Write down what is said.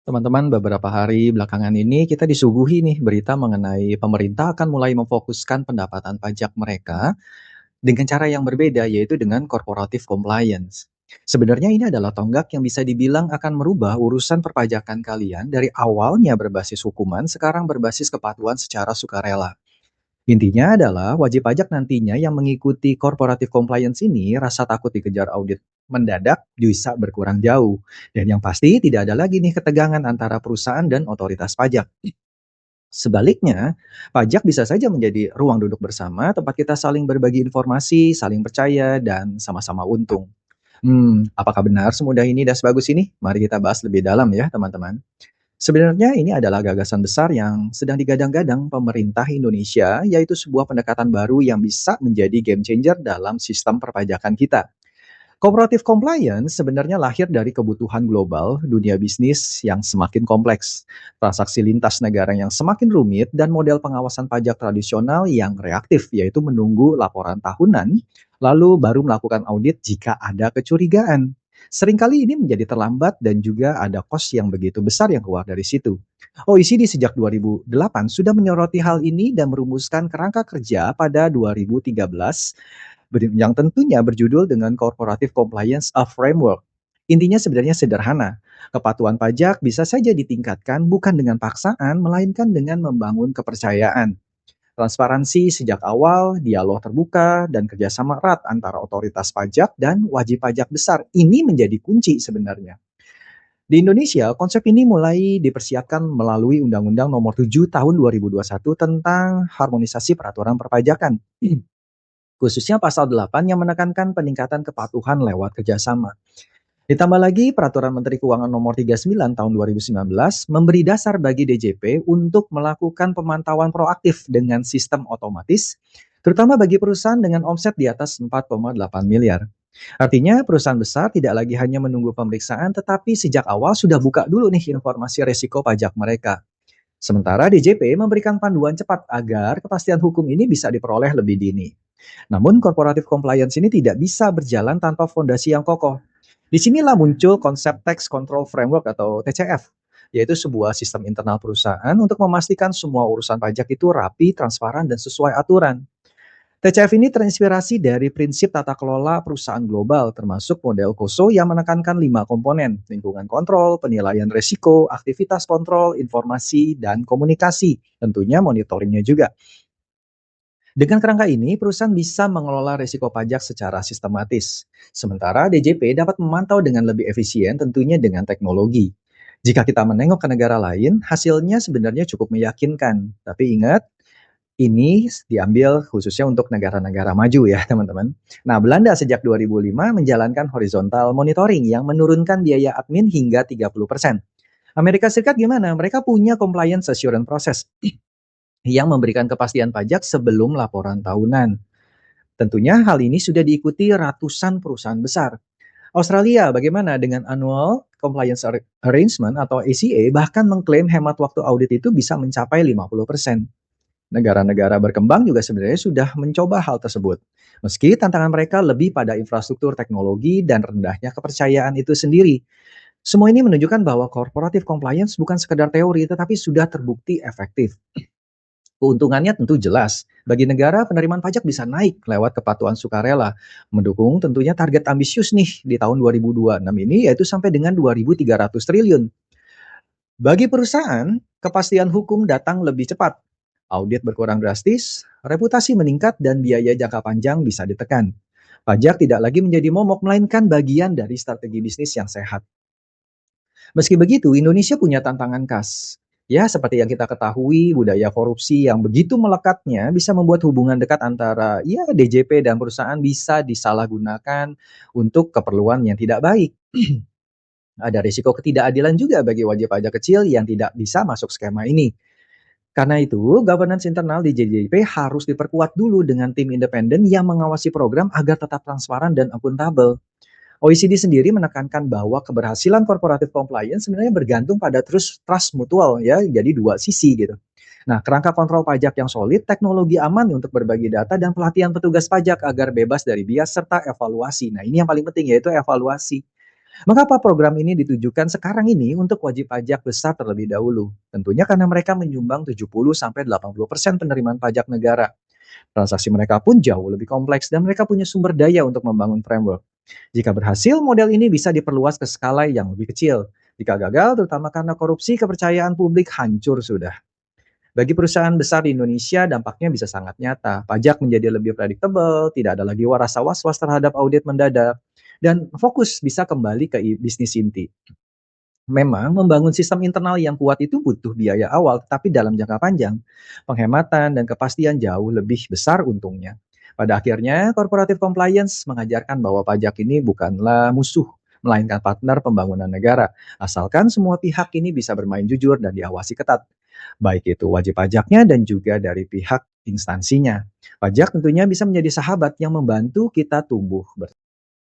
Teman-teman, beberapa hari belakangan ini kita disuguhi nih berita mengenai pemerintah akan mulai memfokuskan pendapatan pajak mereka dengan cara yang berbeda, yaitu dengan corporative compliance. Sebenarnya ini adalah tonggak yang bisa dibilang akan merubah urusan perpajakan kalian dari awalnya berbasis hukuman, sekarang berbasis kepatuhan secara sukarela. Intinya adalah wajib pajak nantinya yang mengikuti corporative compliance ini rasa takut dikejar audit mendadak bisa berkurang jauh. Dan yang pasti tidak ada lagi nih ketegangan antara perusahaan dan otoritas pajak. Sebaliknya, pajak bisa saja menjadi ruang duduk bersama tempat kita saling berbagi informasi, saling percaya, dan sama-sama untung. Apakah benar semudah ini dan sebagus ini? Mari kita bahas lebih dalam ya teman-teman. Sebenarnya ini adalah gagasan besar yang sedang digadang-gadang pemerintah Indonesia, yaitu sebuah pendekatan baru yang bisa menjadi game changer dalam sistem perpajakan kita. Cooperative compliance sebenarnya lahir dari kebutuhan global dunia bisnis yang semakin kompleks, transaksi lintas negara yang semakin rumit, dan model pengawasan pajak tradisional yang reaktif, yaitu menunggu laporan tahunan, lalu baru melakukan audit jika ada kecurigaan. Seringkali ini menjadi terlambat dan juga ada kos yang begitu besar yang keluar dari situ. OECD sejak 2008 sudah menyoroti hal ini dan merumuskan kerangka kerja pada 2013 yang tentunya berjudul dengan Corporative Compliance a Framework. Intinya sebenarnya sederhana. Kepatuhan pajak bisa saja ditingkatkan bukan dengan paksaan, melainkan dengan membangun kepercayaan. Transparansi sejak awal, dialog terbuka, dan kerjasama erat antara otoritas pajak dan wajib pajak besar. Ini menjadi kunci sebenarnya. Di Indonesia, konsep ini mulai dipersiapkan melalui Undang-Undang Nomor 7 Tahun 2021 tentang harmonisasi peraturan perpajakan. Khususnya pasal 8 yang menekankan peningkatan kepatuhan lewat kerjasama. Ditambah lagi, Peraturan Menteri Keuangan Nomor 39 Tahun 2019 memberi dasar bagi DJP untuk melakukan pemantauan proaktif dengan sistem otomatis, terutama bagi perusahaan dengan omset di atas 4,8 miliar. Artinya, perusahaan besar tidak lagi hanya menunggu pemeriksaan, tetapi sejak awal sudah buka dulu nih informasi resiko pajak mereka. Sementara DJP memberikan panduan cepat agar kepastian hukum ini bisa diperoleh lebih dini. Namun, corporative compliance ini tidak bisa berjalan tanpa fondasi yang kokoh. Disinilah muncul konsep Tax Control Framework atau TCF, yaitu sebuah sistem internal perusahaan untuk memastikan semua urusan pajak itu rapi, transparan, dan sesuai aturan. TCF ini terinspirasi dari prinsip tata kelola perusahaan global, termasuk model KOSO yang menekankan 5 komponen, lingkungan kontrol, penilaian risiko, aktivitas kontrol, informasi, dan komunikasi. Tentunya monitoringnya juga. Dengan kerangka ini, perusahaan bisa mengelola risiko pajak secara sistematis. Sementara DJP dapat memantau dengan lebih efisien tentunya dengan teknologi. Jika kita menengok ke negara lain, hasilnya sebenarnya cukup meyakinkan. Tapi ingat, ini diambil khususnya untuk negara-negara maju ya teman-teman. Nah, Belanda sejak 2005 menjalankan horizontal monitoring yang menurunkan biaya admin hingga 30%. Amerika Serikat gimana? Mereka punya compliance assurance process yang memberikan kepastian pajak sebelum laporan tahunan. Tentunya hal ini sudah diikuti ratusan perusahaan besar. Australia bagaimana dengan Annual Compliance Arrangement atau ACA bahkan mengklaim hemat waktu audit itu bisa mencapai 50%. Negara-negara berkembang juga sebenarnya sudah mencoba hal tersebut. Meski tantangan mereka lebih pada infrastruktur teknologi dan rendahnya kepercayaan itu sendiri. Semua ini menunjukkan bahwa corporative compliance bukan sekedar teori tetapi sudah terbukti efektif. Keuntungannya tentu jelas. Bagi negara, penerimaan pajak bisa naik lewat kepatuhan sukarela, mendukung tentunya target ambisius nih di tahun 2026 ini yaitu sampai dengan 2.300 triliun. Bagi perusahaan, kepastian hukum datang lebih cepat. Audit berkurang drastis, reputasi meningkat dan biaya jangka panjang bisa ditekan. Pajak tidak lagi menjadi momok melainkan bagian dari strategi bisnis yang sehat. Meski begitu, Indonesia punya tantangan khas. Ya, seperti yang kita ketahui, budaya korupsi yang begitu melekatnya bisa membuat hubungan dekat antara ya DJP dan perusahaan bisa disalahgunakan untuk keperluan yang tidak baik. Ada risiko ketidakadilan juga bagi wajib pajak kecil yang tidak bisa masuk skema ini. Karena itu, governance internal di JJP harus diperkuat dulu dengan tim independen yang mengawasi program agar tetap transparan dan akuntabel. OECD sendiri menekankan bahwa keberhasilan corporative compliance sebenarnya bergantung pada trust mutual ya, jadi dua sisi gitu. Nah, kerangka kontrol pajak yang solid, teknologi aman untuk berbagi data, dan pelatihan petugas pajak agar bebas dari bias serta evaluasi. Nah, ini yang paling penting yaitu evaluasi. Mengapa program ini ditujukan sekarang ini untuk wajib pajak besar terlebih dahulu? Tentunya karena mereka menyumbang 70-80% penerimaan pajak negara. Transaksi mereka pun jauh lebih kompleks dan mereka punya sumber daya untuk membangun framework. Jika berhasil, model ini bisa diperluas ke skala yang lebih kecil. Jika gagal, terutama karena korupsi, kepercayaan publik hancur sudah. Bagi perusahaan besar di Indonesia, dampaknya bisa sangat nyata. Pajak menjadi lebih predictable, tidak ada lagi rasa was-was terhadap audit mendadak, dan fokus bisa kembali ke bisnis inti. Memang membangun sistem internal yang kuat itu butuh biaya awal, tapi dalam jangka panjang, penghematan dan kepastian jauh lebih besar untungnya. Pada akhirnya, corporative compliance mengajarkan bahwa pajak ini bukanlah musuh, melainkan partner pembangunan negara. Asalkan semua pihak ini bisa bermain jujur dan diawasi ketat. Baik itu wajib pajaknya dan juga dari pihak instansinya. Pajak tentunya bisa menjadi sahabat yang membantu kita tumbuh bersama.